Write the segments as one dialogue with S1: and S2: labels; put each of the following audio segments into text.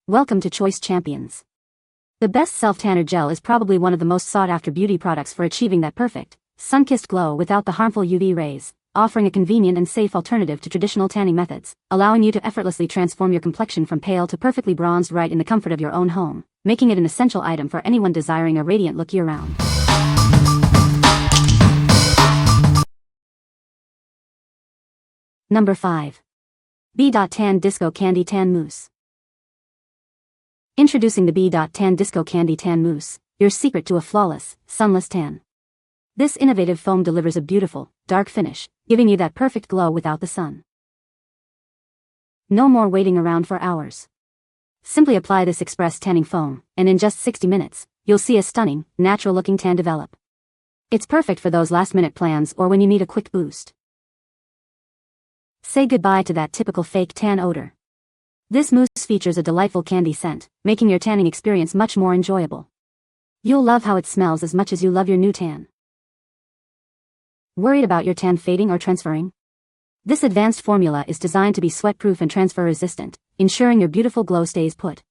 S1: Welcome to Choice Champions. The best self-tanner gel is probably one of the most sought-after beauty products for achieving that perfect, sun-kissed glow without the harmful UV rays, offering a convenient and safe alternative to traditional tanning methods, allowing you to effortlessly transform your complexion from pale to perfectly bronzed right in the comfort of your own home, making it an essential item for anyone desiring a radiant look year-round. Number 5. B.TAN Disco Candy Tan Mousse. Introducing the B.TAN Disco Candy Tan Mousse, your secret to a flawless, sunless tan. This innovative foam delivers a beautiful, dark finish, giving you that perfect glow without the sun. No more waiting around for hours. Simply apply this express tanning foam, and in just 60 minutes, you'll see a stunning, natural-looking tan develop. It's perfect for those last-minute plans or when you need a quick boost. Say goodbye to that typical fake tan odor. This mousse features a delightful candy scent, making your tanning experience much more enjoyable. You'll love how it smells as much as you love your new tan. Worried about your tan fading or transferring? This advanced formula is designed to be sweat-proof and transfer-resistant, ensuring your beautiful glow stays put.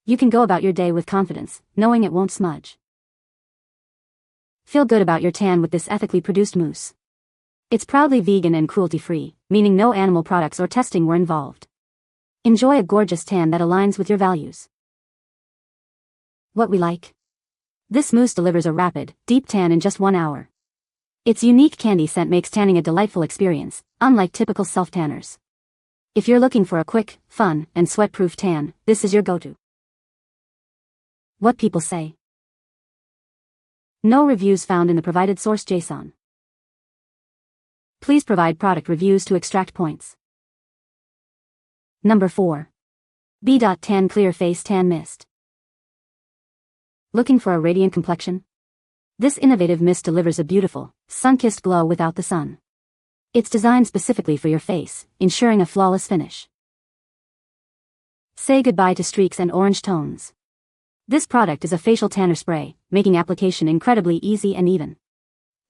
S1: You can go about your day with confidence, knowing it won't smudge. Feel good about your tan with this ethically produced mousse. It's proudly vegan and cruelty-free, meaning no animal products or testing were involved. Enjoy a gorgeous tan that aligns with your values. What we like? This mousse delivers a rapid, deep tan in just 1 hour. Its unique candy scent makes tanning a delightful experience, unlike typical self-tanners. If you're looking for a quick, fun, and sweat-proof tan, this is your go-to. What people say. No reviews found in the provided source JSON. Please provide product reviews to extract points. Number 4. B.TAN Clear Face Tan Mist. Looking for a radiant complexion? This innovative mist delivers a beautiful, sun-kissed glow without the sun. It's designed specifically for your face, ensuring a flawless finish. Say goodbye to streaks and orange tones. This product is a facial tanner spray, making application incredibly easy and even.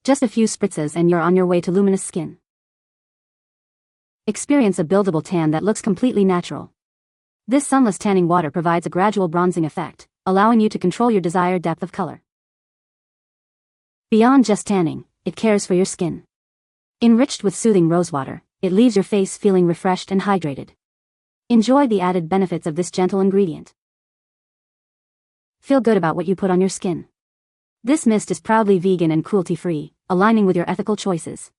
S1: Just a few spritzes and you're on your way to luminous skin. Experience a buildable tan that looks completely natural. This sunless tanning water provides a gradual bronzing effect, allowing you to control your desired depth of color. Beyond just tanning, it cares for your skin. Enriched with soothing rosewater, it leaves your face feeling refreshed and hydrated. Enjoy the added benefits of this gentle ingredient. Feel good about what you put on your skin. This mist is proudly vegan and cruelty-free, aligning with your ethical choices.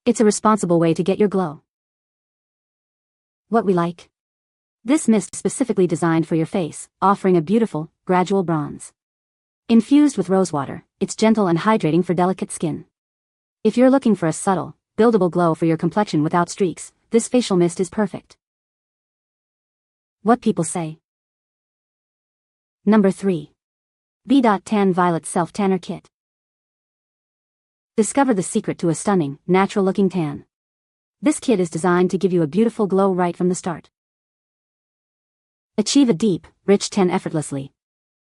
S1: It's a responsible way to get your glow. What we like? This mist is specifically designed for your face, offering a beautiful, gradual bronze. Infused with rosewater, it's gentle and hydrating for delicate skin. If you're looking for a subtle, buildable glow for your complexion without streaks, this facial mist is perfect. What people say. Number 3. B.TAN Violet Self-Tanner Kit. Discover the secret to a stunning, natural-looking tan. This kit is designed to give you a beautiful glow right from the start. Achieve a deep, rich tan effortlessly.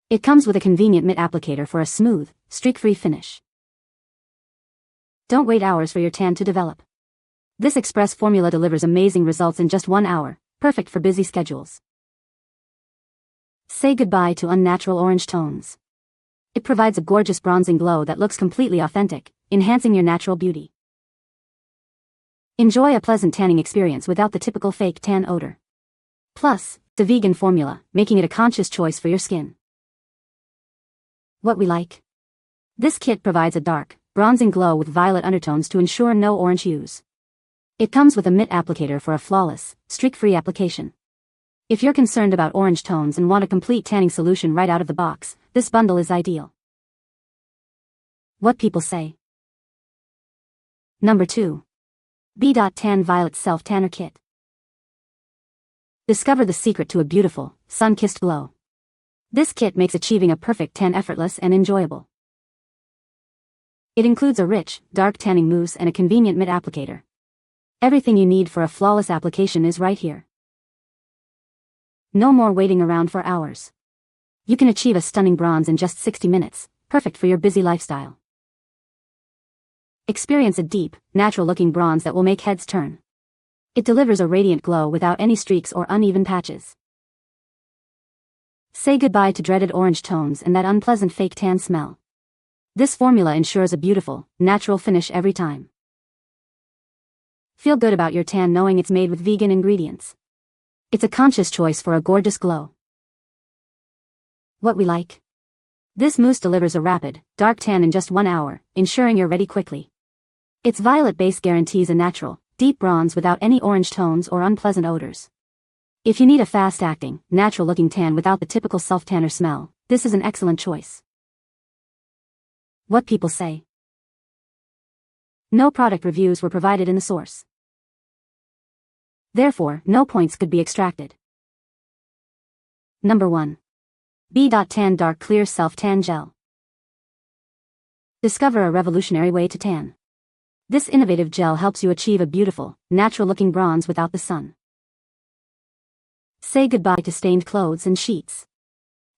S1: It comes with a convenient mitt applicator for a smooth, streak-free finish. Don't wait hours for your tan to develop. This express formula delivers amazing results in just 1 hour, perfect for busy schedules. Say goodbye to unnatural orange tones. It provides a gorgeous bronzing glow that looks completely authentic, enhancing your natural beauty. Enjoy a pleasant tanning experience without the typical fake tan odor. Plus, it's a vegan formula, making it a conscious choice for your skin. What we like? This kit provides a dark, bronzing glow with violet undertones to ensure no orange hues. It comes with a mitt applicator for a flawless, streak-free application. If you're concerned about orange tones and want a complete tanning solution right out of the box, this bundle is ideal. What people say. Number 2. B.TAN Violet Self-Tanner Kit. Discover the secret to a beautiful, sun-kissed glow. This kit makes achieving a perfect tan effortless and enjoyable. It includes a rich, dark tanning mousse and a convenient mitt applicator. Everything you need for a flawless application is right here. No more waiting around for hours. You can achieve a stunning bronze in just 60 minutes, perfect for your busy lifestyle. Experience a deep, natural-looking bronze that will make heads turn. It delivers a radiant glow without any streaks or uneven patches. Say goodbye to dreaded orange tones and that unpleasant fake tan smell. This formula ensures a beautiful, natural finish every time. Feel good about your tan knowing it's made with vegan ingredients. It's a conscious choice for a gorgeous glow. What we like. This mousse delivers a rapid, dark tan in just 1 hour, ensuring you're ready quickly. Its violet base guarantees a natural, deep bronze without any orange tones or unpleasant odors. If you need a fast-acting, natural-looking tan without the typical self-tanner smell, this is an excellent choice. What people say. No product reviews were provided in the source. Therefore, no points could be extracted. Number 1. B.TAN Dark Clear Self-Tan Gel. Discover a revolutionary way to tan. This innovative gel helps you achieve a beautiful, natural-looking bronze without the sun. Say goodbye to stained clothes and sheets.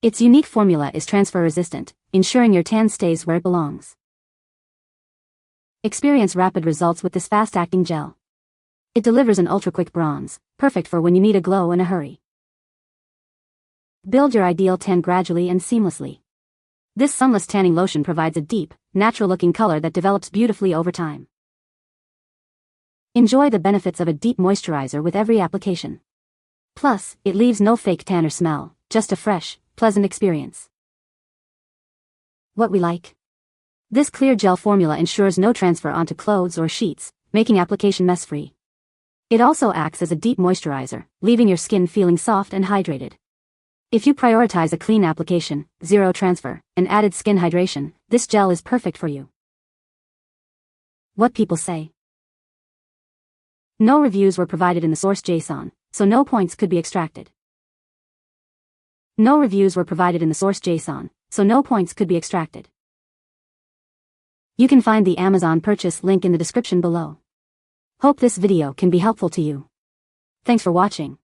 S1: Its unique formula is transfer-resistant, ensuring your tan stays where it belongs. Experience rapid results with this fast-acting gel. It delivers an ultra-quick bronze, perfect for when you need a glow in a hurry. Build your ideal tan gradually and seamlessly. This sunless tanning lotion provides a deep, natural-looking color that develops beautifully over time. Enjoy the benefits of a deep moisturizer with every application. Plus, it leaves no fake tanner smell, just a fresh, pleasant experience. What we like. This clear gel formula ensures no transfer onto clothes or sheets, making application mess-free. It also acts as a deep moisturizer, leaving your skin feeling soft and hydrated. If you prioritize a clean application, zero transfer, and added skin hydration, this gel is perfect for you. What people say. No reviews were provided in the source JSON, so no points could be extracted. No reviews were provided in the source JSON, so no points could be extracted. You can find the Amazon purchase link in the description below. Hope this video can be helpful to you. Thanks for watching.